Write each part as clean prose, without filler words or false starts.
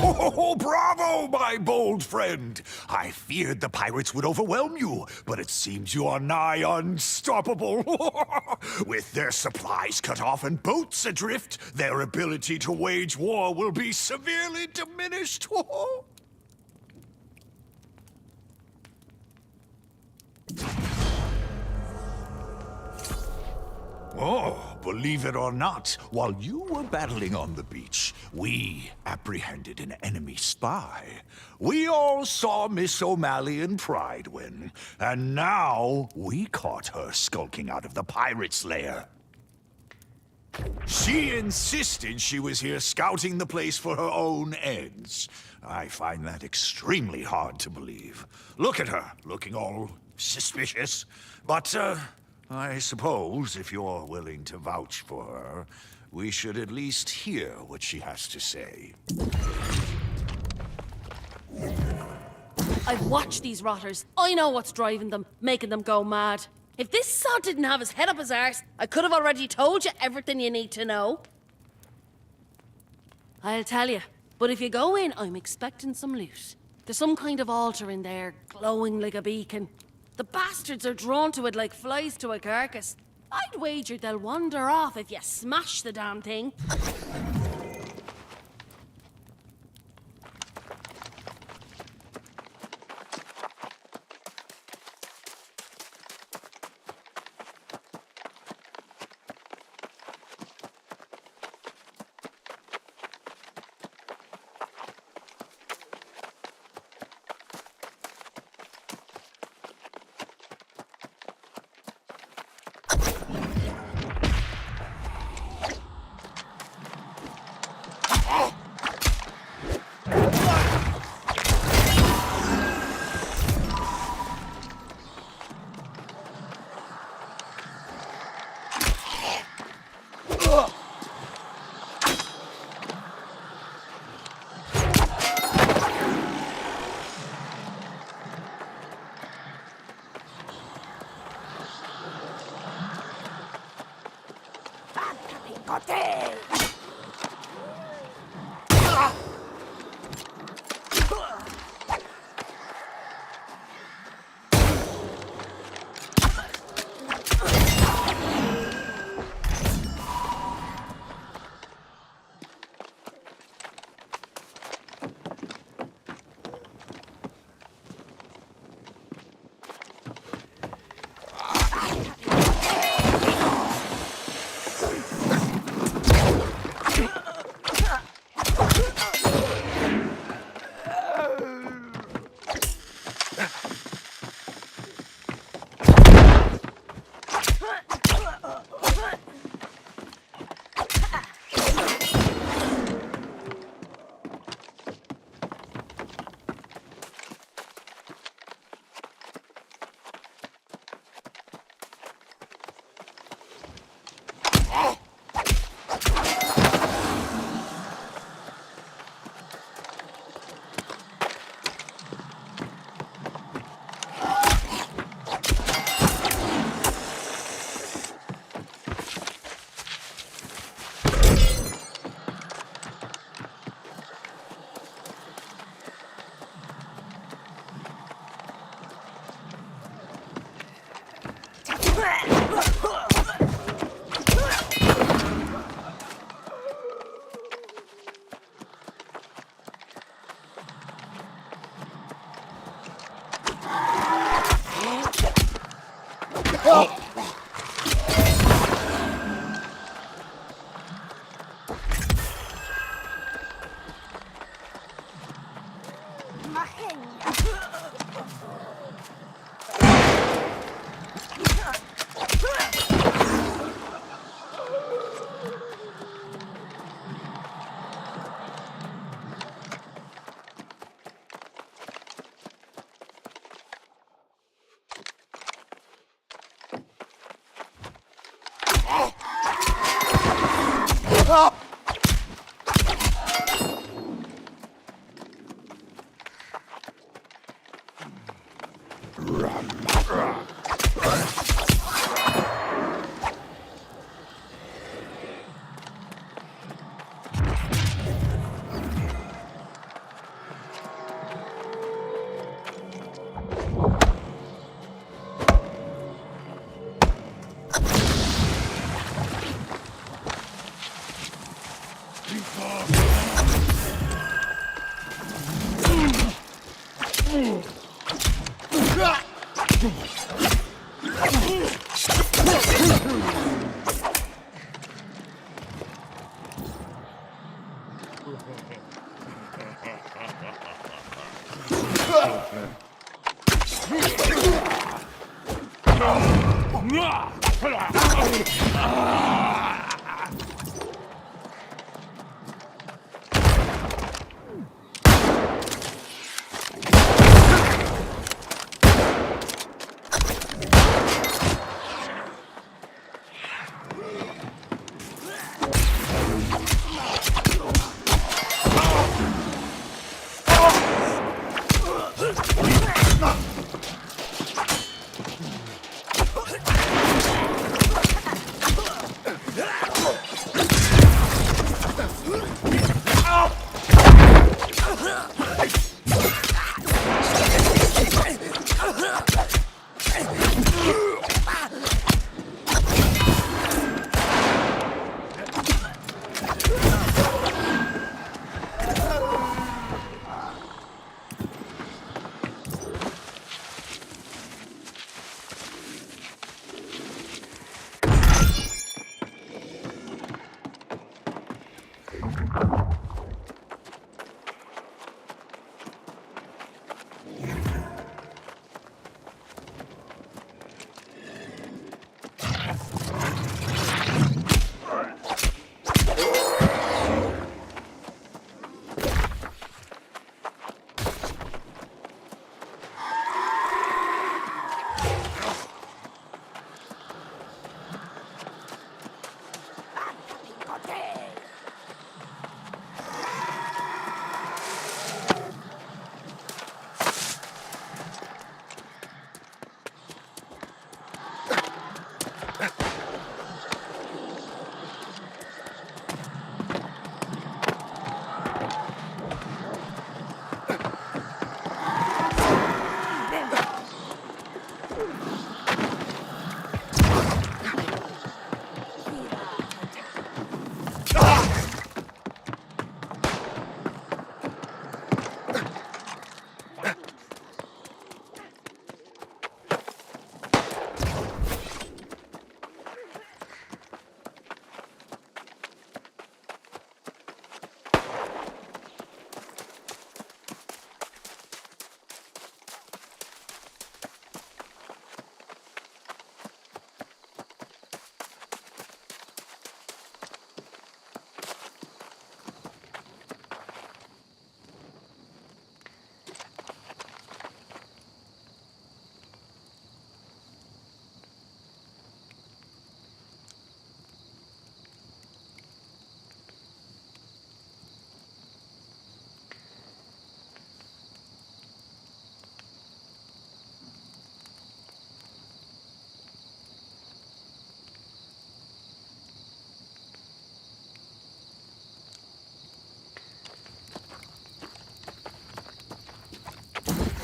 Oh, bravo, my bold friend! I feared the pirates would overwhelm you, but it seems you are nigh unstoppable. With their supplies cut off and boats adrift, their ability to wage war will be severely diminished. Oh, believe it or not, while you were battling on the beach, we apprehended an enemy spy. We all saw Miss O'Malley Pride win, and now we caught her skulking out of the pirate's lair. She insisted she was here scouting the place for her own ends. I find that extremely hard to believe. Look at her, looking all suspicious. But, I suppose if you're willing to vouch for her, we should at least hear what she has to say. I've watched these rotters. I know what's driving them, making them go mad. If this sod didn't have his head up his arse, I could have already told you everything you need to know. I'll tell you, but if you go in, I'm expecting some loot. There's some kind of altar in there, glowing like a beacon. The bastards are drawn to it like flies to a carcass. I'd wager they'll wander off if you smash the damn thing.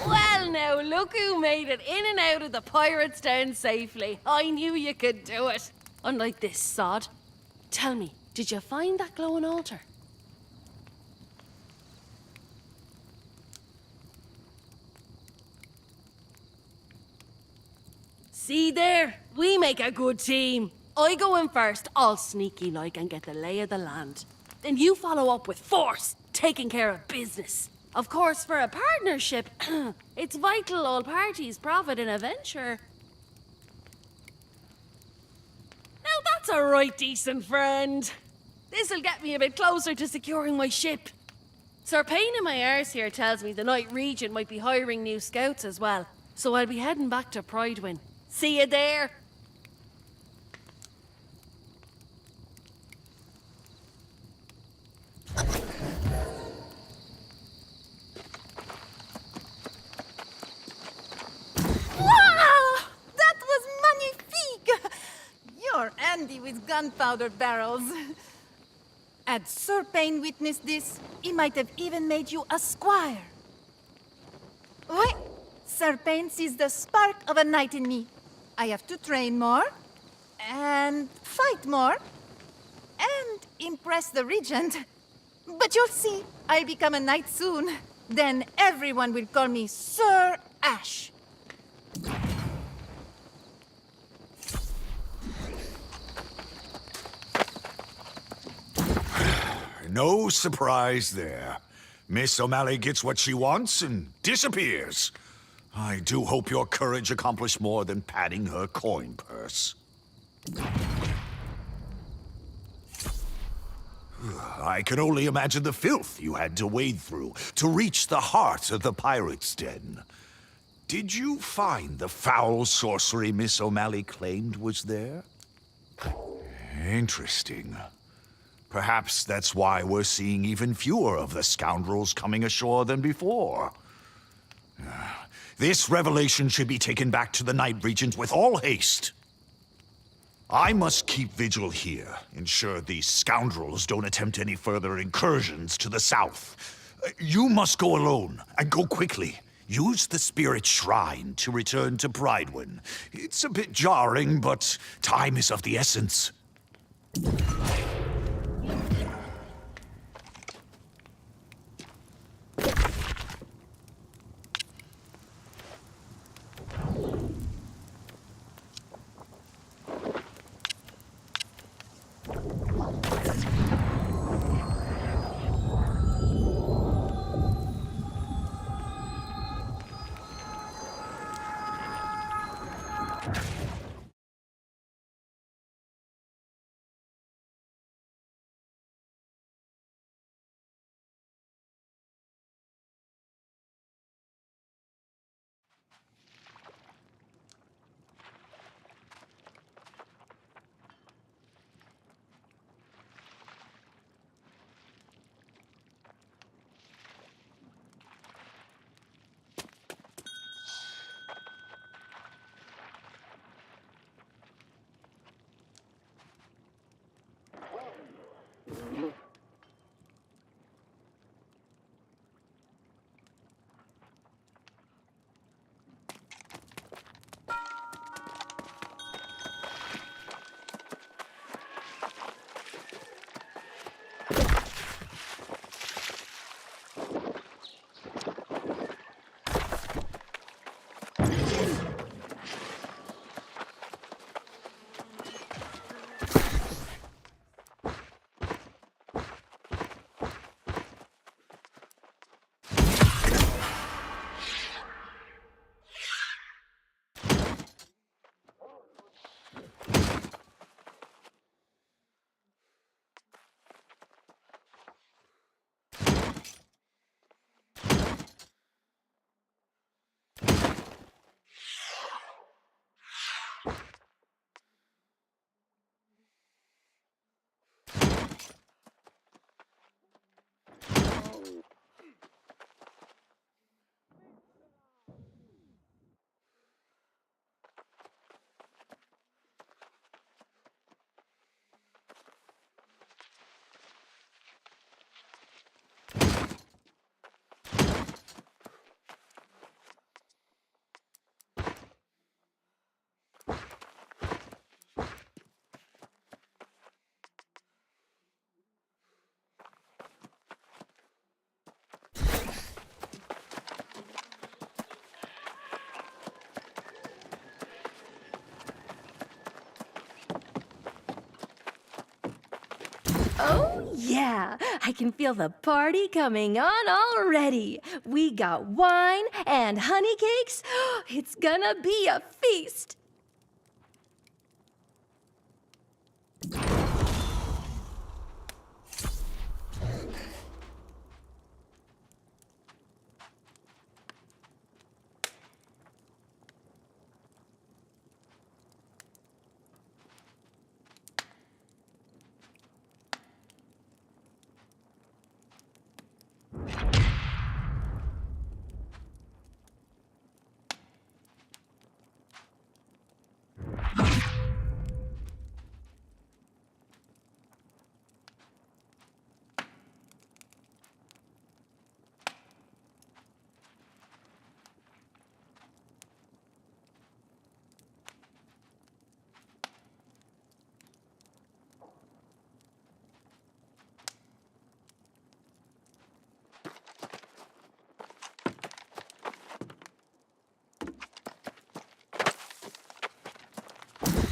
Well, now, look who made it in and out of the pirates' den safely. I knew you could do it. Unlike this sod. Tell me, did you find that glowing altar? See there? We make a good team. I go in first, all sneaky like, and get the lay of the land. Then you follow up with force, taking care of business. Of course, for a partnership, it's vital all parties profit in a venture. Now that's a right decent friend. This'll get me a bit closer to securing my ship. Sir Pain in my arse here tells me the Night Regent might be hiring new scouts as well, so I'll be heading back to Pridewin. See you there. Handy with gunpowder barrels. Had Sir Pain witnessed this, he might have even made you a squire. Oui, Sir Pain sees the spark of a knight in me. I have to train more, and fight more, and impress the regent. But you'll see, I'll become a knight soon. Then everyone will call me Sir Ash. No surprise there. Miss O'Malley gets what she wants and disappears. I do hope your courage accomplished more than padding her coin purse. I can only imagine the filth you had to wade through to reach the heart of the pirate's den. Did you find the foul sorcery Miss O'Malley claimed was there? Interesting. Perhaps that's why we're seeing even fewer of the scoundrels coming ashore than before. This revelation should be taken back to the Night Regent with all haste. I must keep vigil here, ensure these scoundrels don't attempt any further incursions to the south. You must go alone, and go quickly. Use the spirit shrine to return to Pridewin. It's a bit jarring, but time is of the essence. Oh, yeah. I can feel the party coming on already. We got wine and honey cakes. It's gonna be a feast.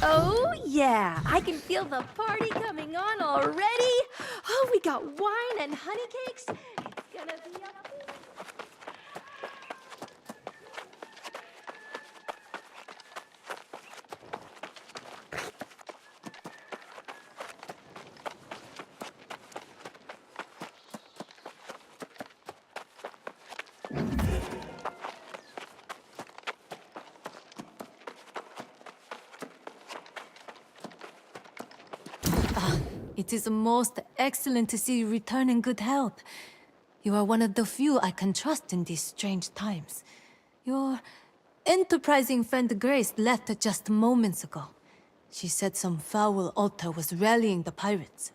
Oh, yeah. I can feel the party coming on already. Oh, we got wine and honey cakes. It's gonna be a feast. It is most excellent to see you return in good health. You are one of the few I can trust in these strange times. Your enterprising friend Grace left just moments ago. She said some foul altar was rallying the pirates.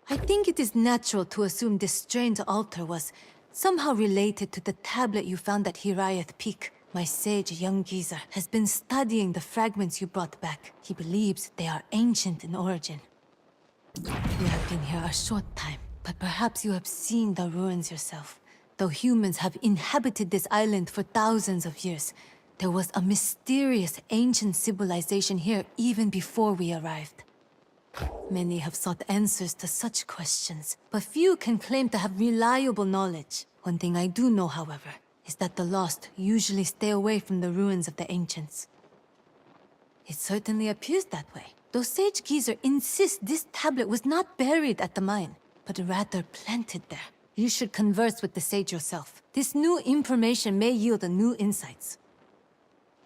I think it is natural to assume this strange altar was somehow related to the tablet you found at Hiraeth Peak. My sage young geezer has been studying the fragments you brought back. He believes they are ancient in origin. You have been here a short time, but perhaps you have seen the ruins yourself. Though humans have inhabited this island for thousands of years, there was a mysterious ancient civilization here even before we arrived. Many have sought answers to such questions, but few can claim to have reliable knowledge. One thing I do know, however, is that the lost usually stay away from the ruins of the ancients. It certainly appears that way, though Sage Geezer insists this tablet was not buried at the mine, but rather planted there. You should converse with the sage yourself. This new information may yield new insights.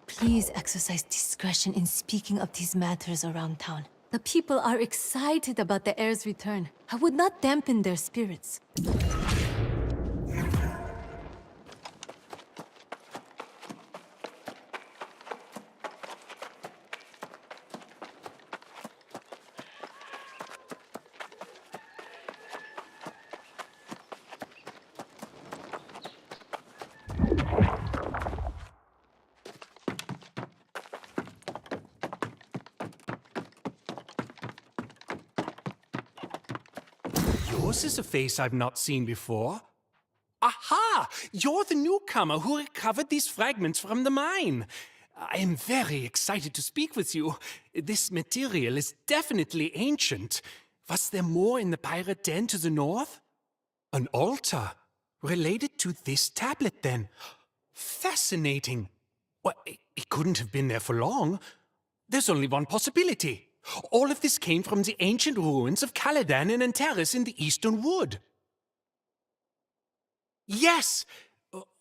Please exercise discretion in speaking of these matters around town. The people are excited about the heir's return. I would not dampen their spirits. Yours is a face I've not seen before. Aha! You're the newcomer who recovered these fragments from the mine. I am very excited to speak with you. This material is definitely ancient. Was there more in the pirate den to the north? An altar? Related to this tablet, then? Fascinating. Well, it couldn't have been there for long. There's only one possibility. All of this came from the ancient ruins of Caladan and Antares in the Eastern Wood. Yes!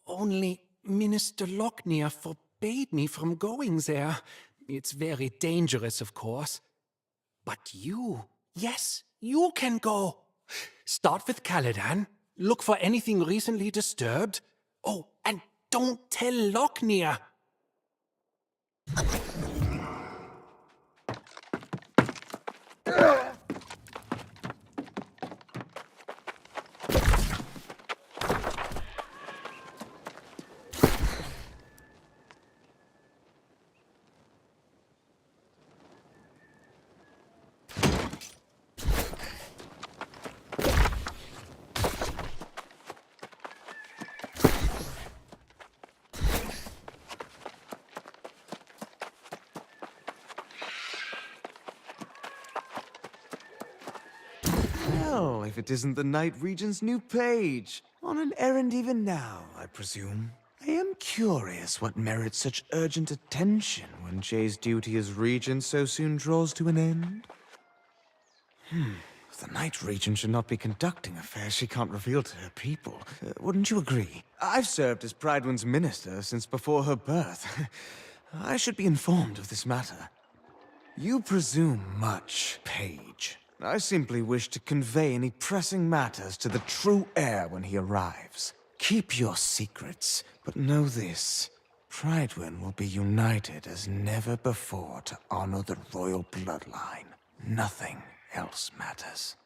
Only Minister Lochner forbade me from going there. It's very dangerous, of course. But you, yes, you can go. Start with Caladan. Look for anything recently disturbed. Oh, and don't tell Lochner. Well, if it isn't the Night Regent's new page. On an errand even now, I presume. I am curious what merits such urgent attention when Jay's duty as regent so soon draws to an end. The Night Regent should not be conducting affairs she can't reveal to her people. Wouldn't you agree? I've served as Pridewind's minister since before her birth. I should be informed of this matter. You presume much, Page. I simply wish to convey any pressing matters to the true heir when he arrives. Keep your secrets, but know this. Pridewind will be united as never before to honor the royal bloodline. Nothing else matters.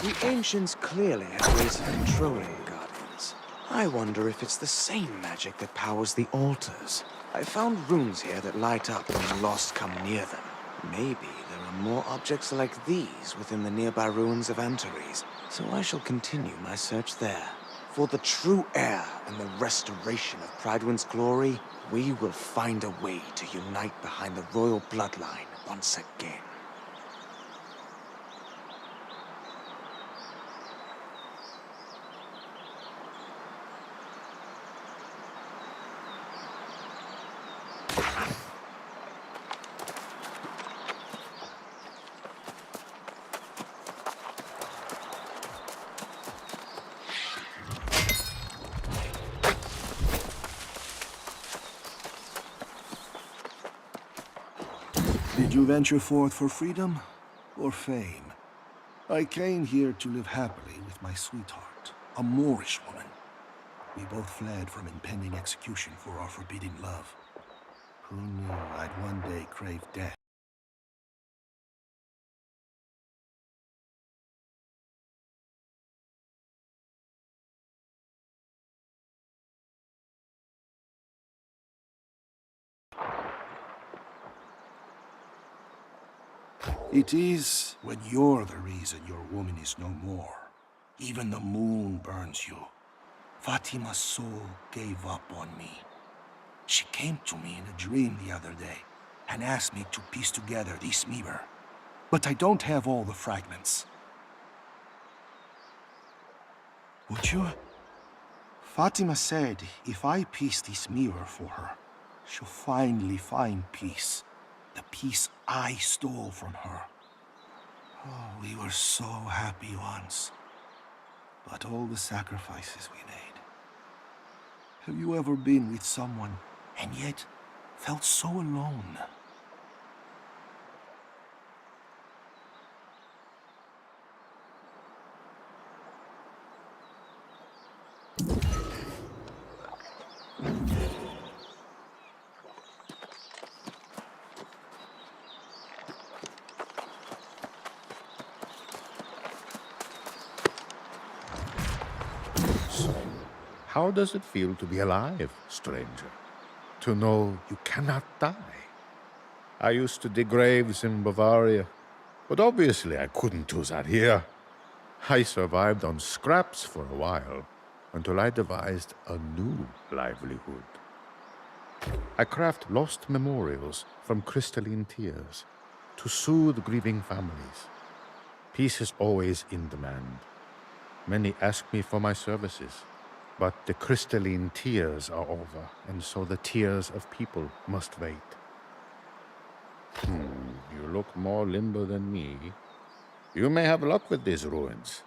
The ancients clearly had ways of controlling guardians. I wonder if it's the same magic that powers the altars. I found runes here that light up when the lost come near them. Maybe there are more objects like these within the nearby ruins of Antares, so I shall continue my search there. For the true heir and the restoration of Pridewind's glory, we will find a way to unite behind the royal bloodline once again. Did you venture forth for freedom or fame? I came here to live happily with my sweetheart, a Moorish woman. We both fled from impending execution for our forbidden love. Who knew I'd one day crave death? It is when you're the reason your woman is no more. Even the moon burns you. Fatima's soul gave up on me. She came to me in a dream the other day and asked me to piece together this mirror. But I don't have all the fragments. Would you? Fatima said if I piece this mirror for her, she'll finally find peace. The peace I stole from her. Oh, we were so happy once. But all the sacrifices we made. Have you ever been with someone and yet felt so alone? How does it feel to be alive, stranger? To know you cannot die? I used to dig graves in Bavaria, but obviously I couldn't do that here. I survived on scraps for a while, until I devised a new livelihood. I craft lost memorials from crystalline tears to soothe grieving families. Peace is always in demand. Many ask me for my services. But the crystalline tears are over, and so the tears of people must wait. You look more limber than me. You may have luck with these ruins.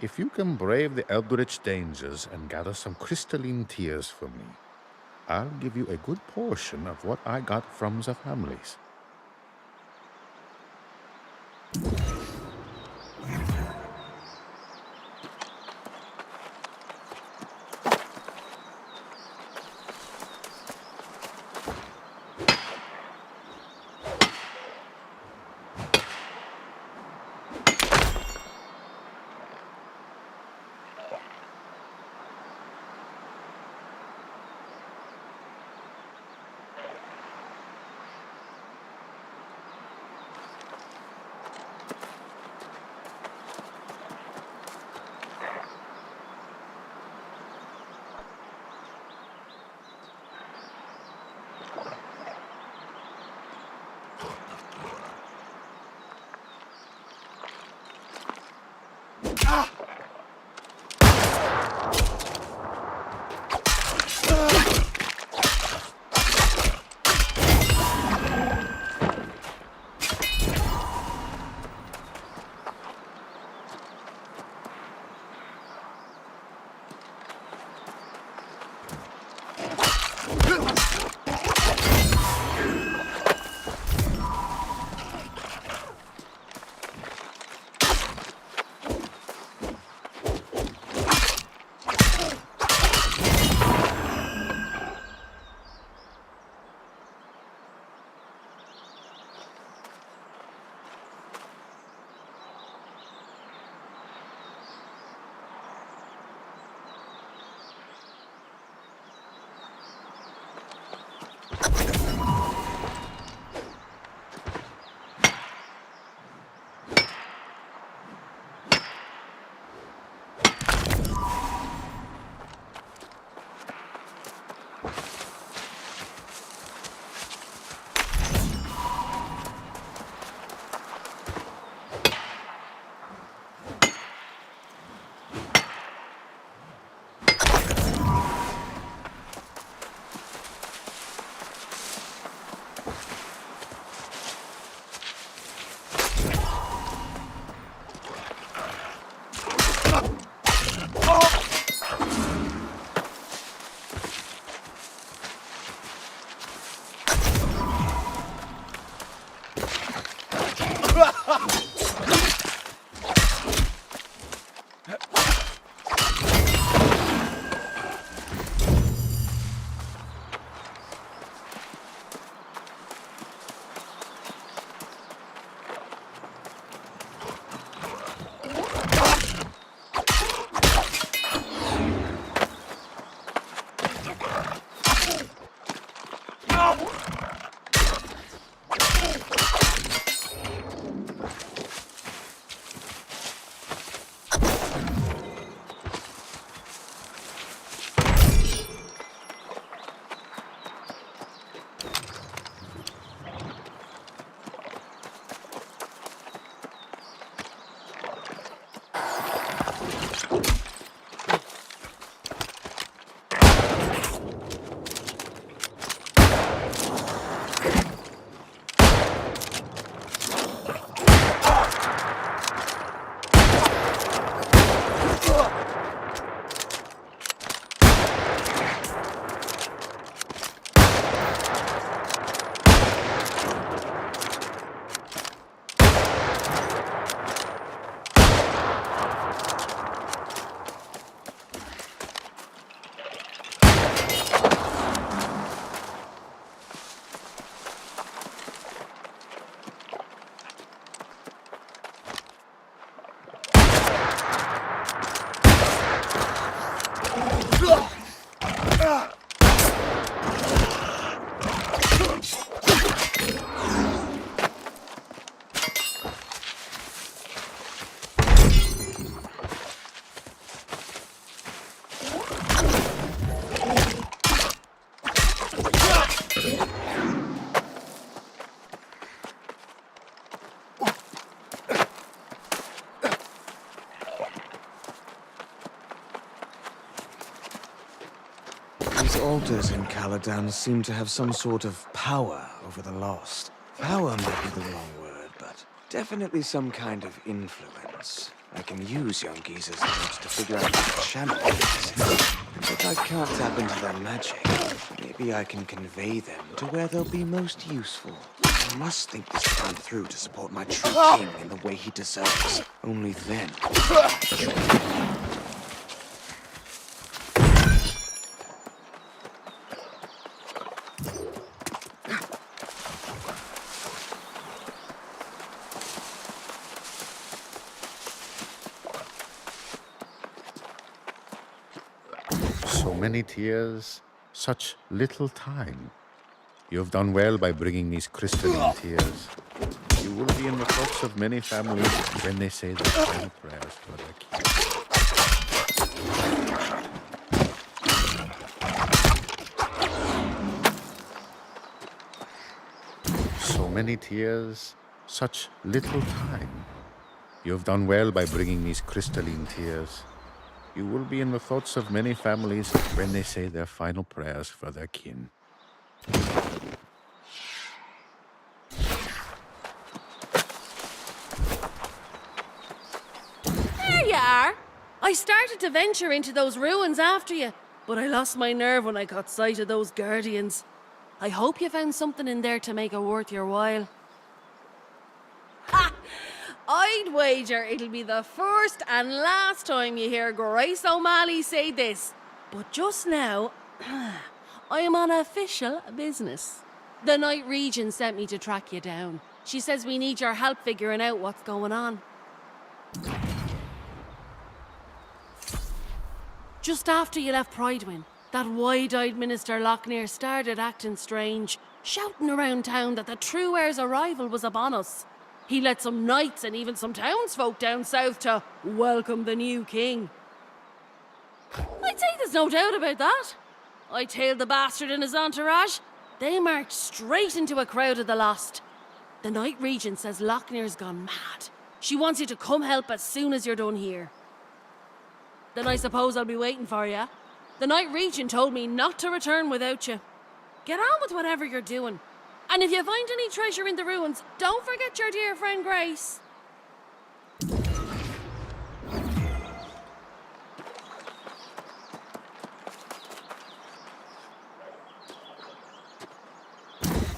If you can brave the eldritch dangers and gather some crystalline tears for me, I'll give you a good portion of what I got from the families. These altars in Caladan seem to have some sort of power over the lost. Power might be the wrong word, but definitely some kind of influence. I can use young Giza's notes to figure out which channel it is. If I can't tap into their magic, maybe I can convey them to where they'll be most useful. I must think this plan through to support my true king in the way he deserves. Only then. So many tears, such little time. You have done well by bringing these crystalline tears. You will be in the thoughts of many families when they say their final prayers for their king. So many tears, such little time. You have done well by bringing these crystalline tears. You will be in the thoughts of many families when they say their final prayers for their kin. There you are. I started to venture into those ruins after you, but I lost my nerve when I caught sight of those guardians. I hope you found something in there to make it worth your while. Ha! I'd wager it'll be the first and last time you hear Grace O'Malley say this. But just now, I am on official business. The Night Regent sent me to track you down. She says we need your help figuring out what's going on. Just after you left Pridewin, that wide-eyed Minister Lochner started acting strange, shouting around town that the true heir's arrival was upon us. He let some knights and even some townsfolk down south to welcome the new king. I'd say there's no doubt about that. I tailed the bastard and his entourage. They marched straight into a crowd of the lost. The Night Regent says Lochner's gone mad. She wants you to come help as soon as you're done here. Then I suppose I'll be waiting for you. The Night Regent told me not to return without you. Get on with whatever you're doing. And if you find any treasure in the ruins, don't forget your dear friend Grace.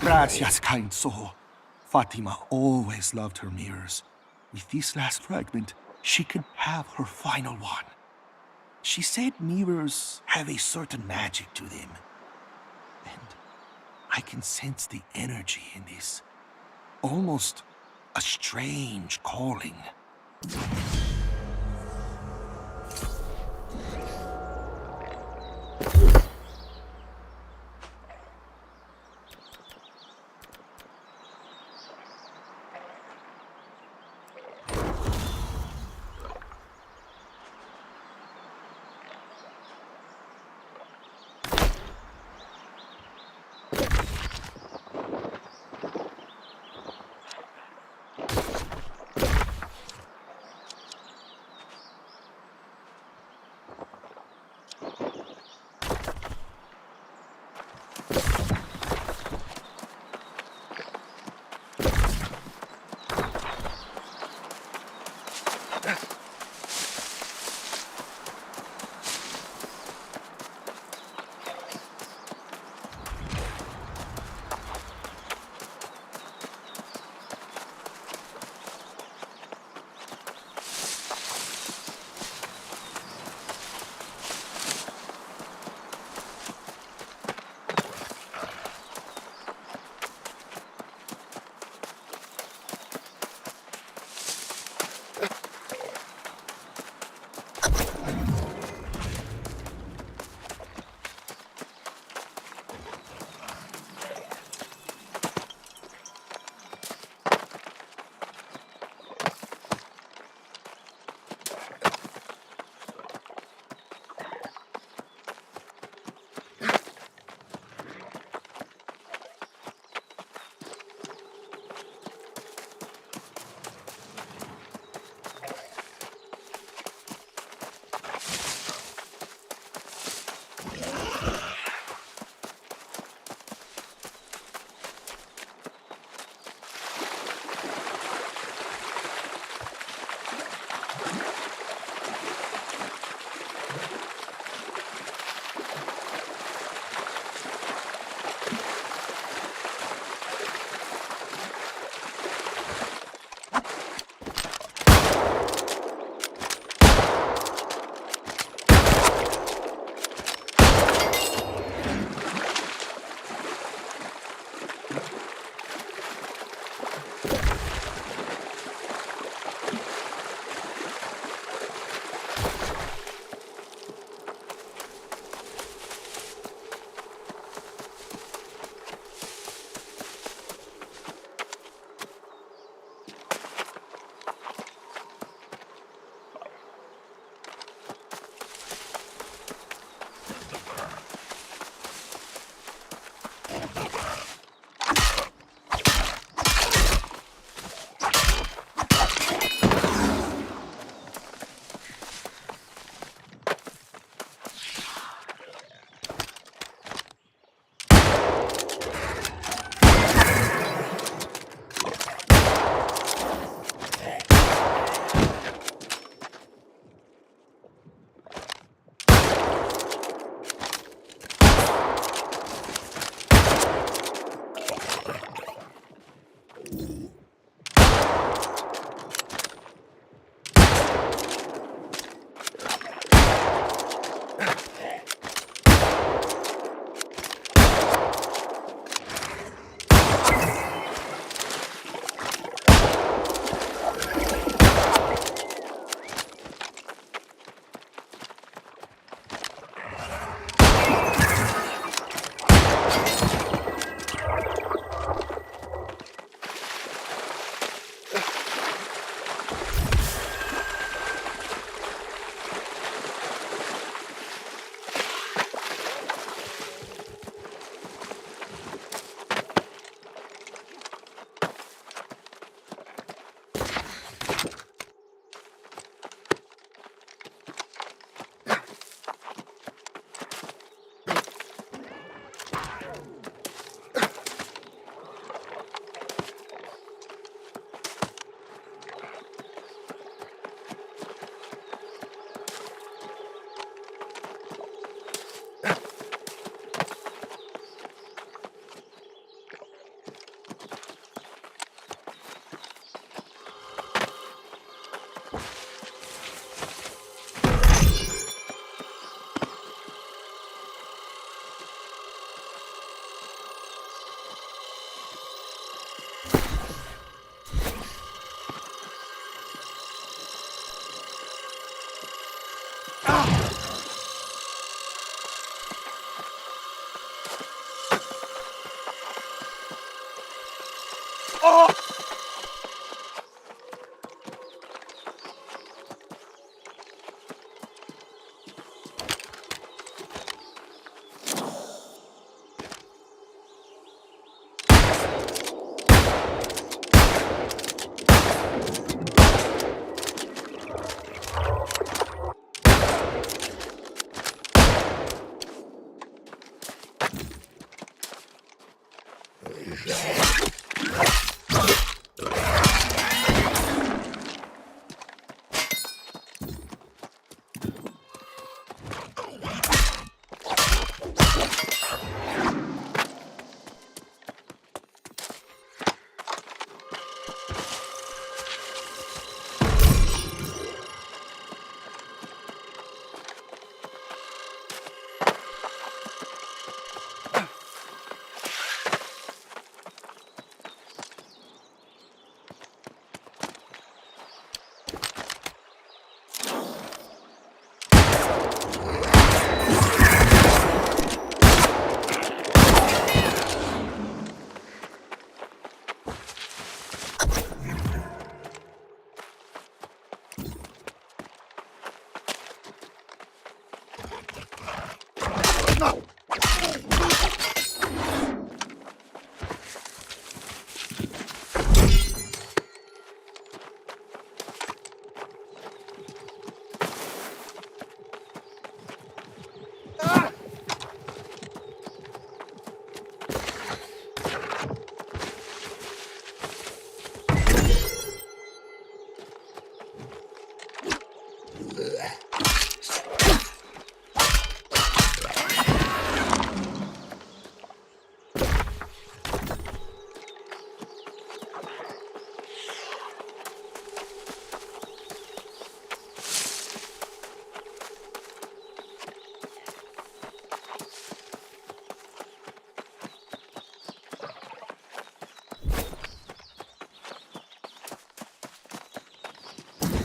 Gracias, kind soul. Fatima always loved her mirrors. With this last fragment, she can have her final one. She said mirrors have a certain magic to them. And I can sense the energy in this. Almost a strange calling.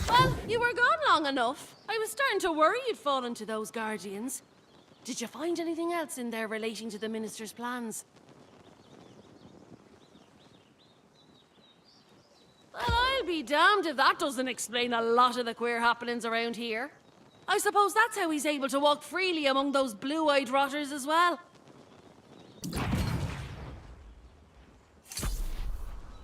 Well, you were gone long enough. I was starting to worry you'd fall into those guardians. Did you find anything else in there relating to the minister's plans? Well, I'll be damned if that doesn't explain a lot of the queer happenings around here. I suppose that's how he's able to walk freely among those blue-eyed rotters as well.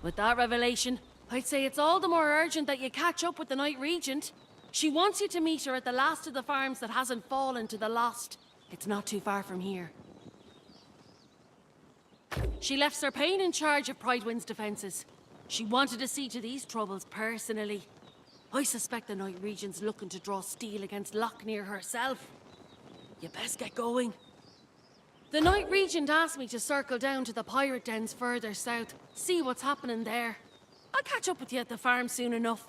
With that revelation, I'd say it's all the more urgent that you catch up with the Night Regent. She wants you to meet her at the last of the farms that hasn't fallen to the lost. It's not too far from here. She left Sir Payne in charge of Pridewind's defences. She wanted to see to these troubles personally. I suspect the Night Regent's looking to draw steel against Lochnear herself. You best get going. The Night Regent asked me to circle down to the pirate dens further south, see what's happening there. I'll catch up with you at the farm soon enough.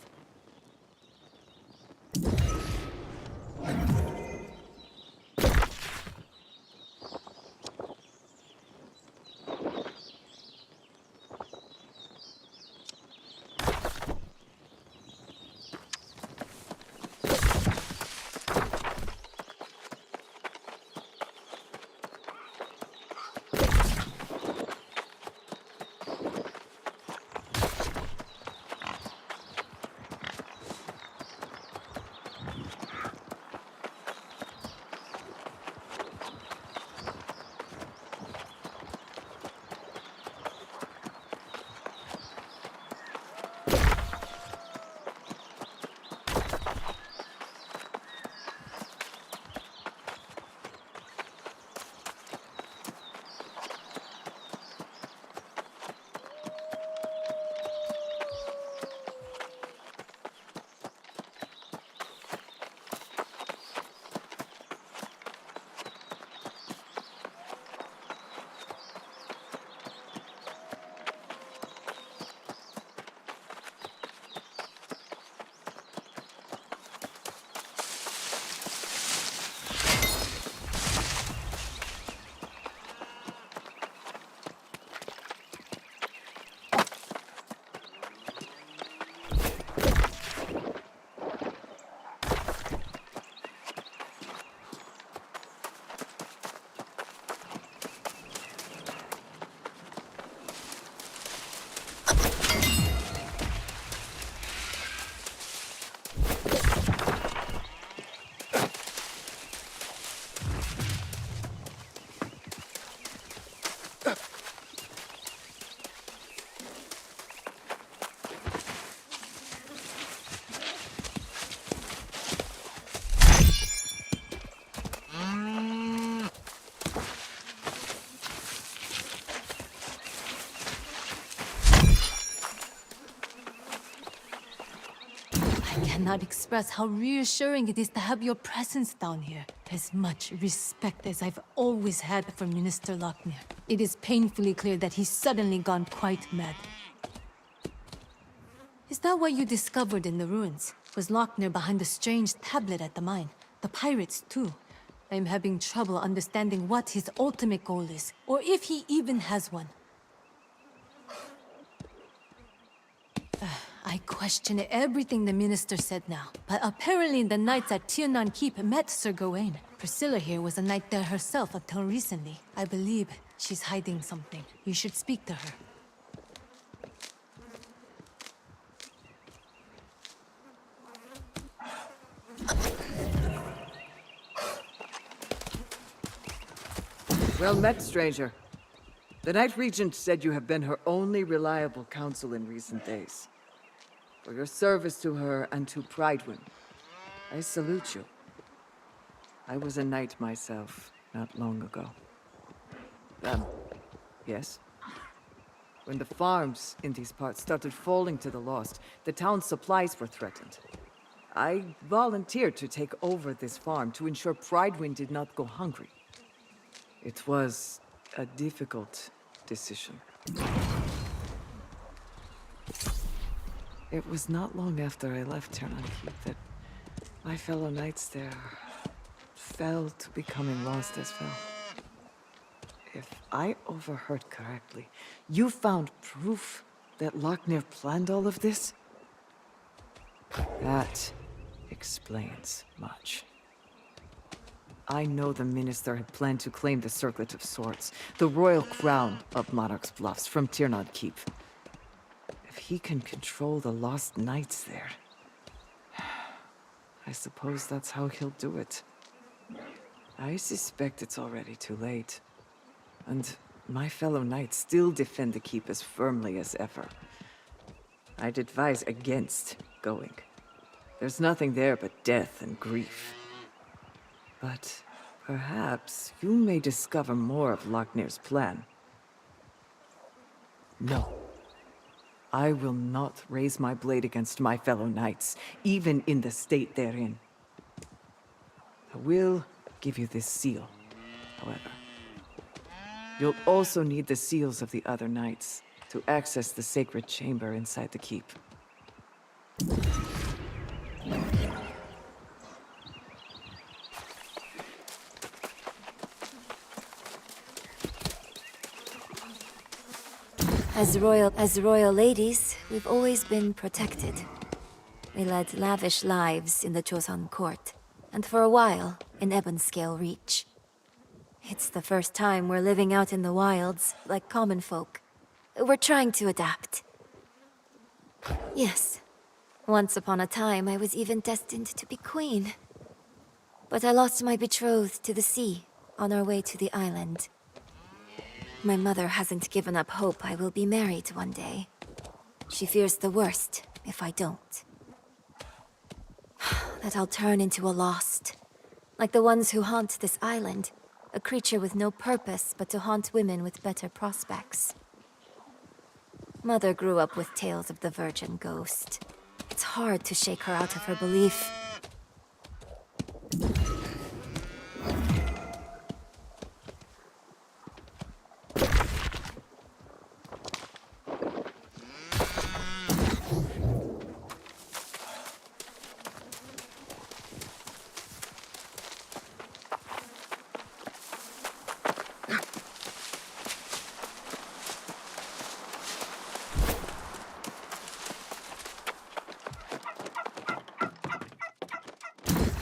cannot express how reassuring it is to have your presence down here. As much respect as I've always had for Minister Lochner, it is painfully clear that he's suddenly gone quite mad. Is that what you discovered in the ruins? Was Lochner behind the strange tablet at the mine? The pirates, too. I'm having trouble understanding what his ultimate goal is, or if he even has one. I question everything the minister said now, but apparently the knights at Aeternum Keep met Sir Gawain. Priscilla here was a knight there herself until recently. I believe she's hiding something. You should speak to her. Well met, stranger. The Knight Regent said you have been her only reliable counsel in recent days. For your service to her and to Prydwen, I salute you. I was a knight myself, not long ago. Yes? When the farms in these parts started falling to the lost, the town's supplies were threatened. I volunteered to take over this farm to ensure Prydwen did not go hungry. It was a difficult decision. It was not long after I left Aeternum Keep that my fellow knights there fell to becoming lost as well. If I overheard correctly, you found proof that Lochner planned all of this? That explains much. I know the minister had planned to claim the Circlet of Swords, the royal crown of Monarch's Bluffs, from Aeternum Keep. If he can control the lost knights there, I suppose that's how he'll do it. I suspect it's already too late. And my fellow knights still defend the keep as firmly as ever. I'd advise against going. There's nothing there but death and grief. But perhaps you may discover more of Lochner's plan. No. I will not raise my blade against my fellow knights, even in the state they're in. I will give you this seal, however. You'll also need the seals of the other knights to access the sacred chamber inside the keep. As royal ladies, we've always been protected. We led lavish lives in the Joseon court, and for a while, in Ebonscale Reach. It's the first time we're living out in the wilds, like common folk. We're trying to adapt. Yes, once upon a time I was even destined to be queen. But I lost my betrothed to the sea, on our way to the island. My mother hasn't given up hope I will be married one day. She fears the worst if I don't. That I'll turn into a lost. Like the ones who haunt this island. A creature with no purpose but to haunt women with better prospects. Mother grew up with tales of the virgin ghost. It's hard to shake her out of her belief.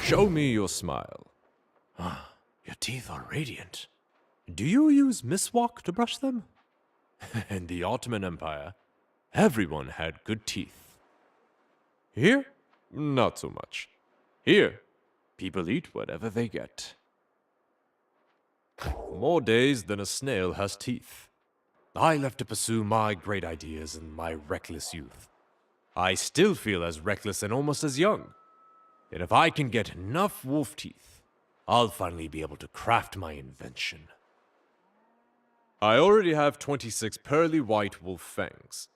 Show me your smile. Ah, your teeth are radiant. Do you use miswak to brush them? In the Ottoman Empire, everyone had good teeth. Here, not so much. Here, people eat whatever they get. More days than a snail has teeth. I left to pursue my great ideas in my reckless youth. I still feel as reckless and almost as young. Yet if I can get enough wolf teeth, I'll finally be able to craft my invention. I already have 26 pearly white wolf fangs.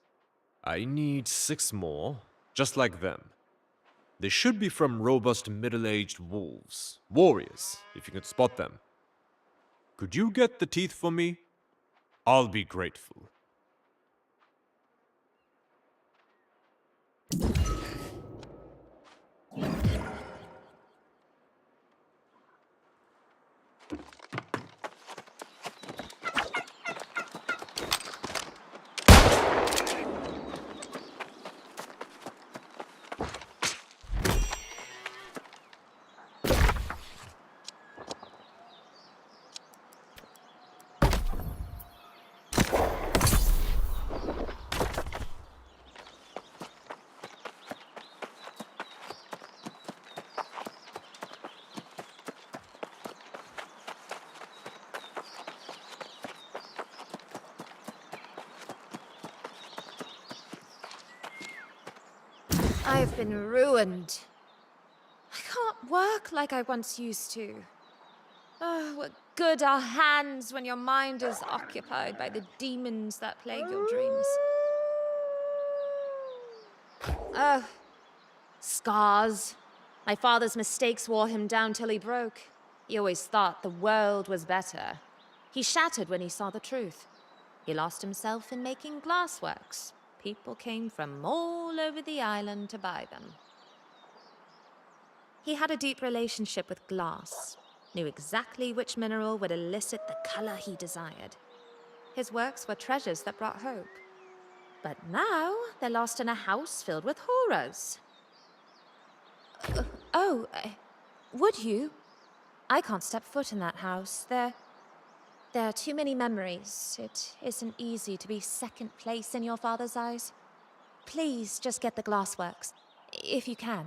I need 6 more, just like them. They should be from robust middle-aged wolves. Warriors, if you can spot them. Could you get the teeth for me? I'll be grateful. I've been ruined. I can't work like I once used to. Oh, what good are hands when your mind is occupied by the demons that plague your dreams? Oh, scars. My father's mistakes wore him down till he broke. He always thought the world was better. He shattered when he saw the truth. He lost himself in making glassworks. People came from all over the island to buy them. He had a deep relationship with glass, knew exactly which mineral would elicit the color he desired. His works were treasures that brought hope. But now they're lost in a house filled with horrors. Would you? I can't step foot in that house. There are too many memories. It isn't easy to be second place in your father's eyes. Please just get the glassworks, if you can.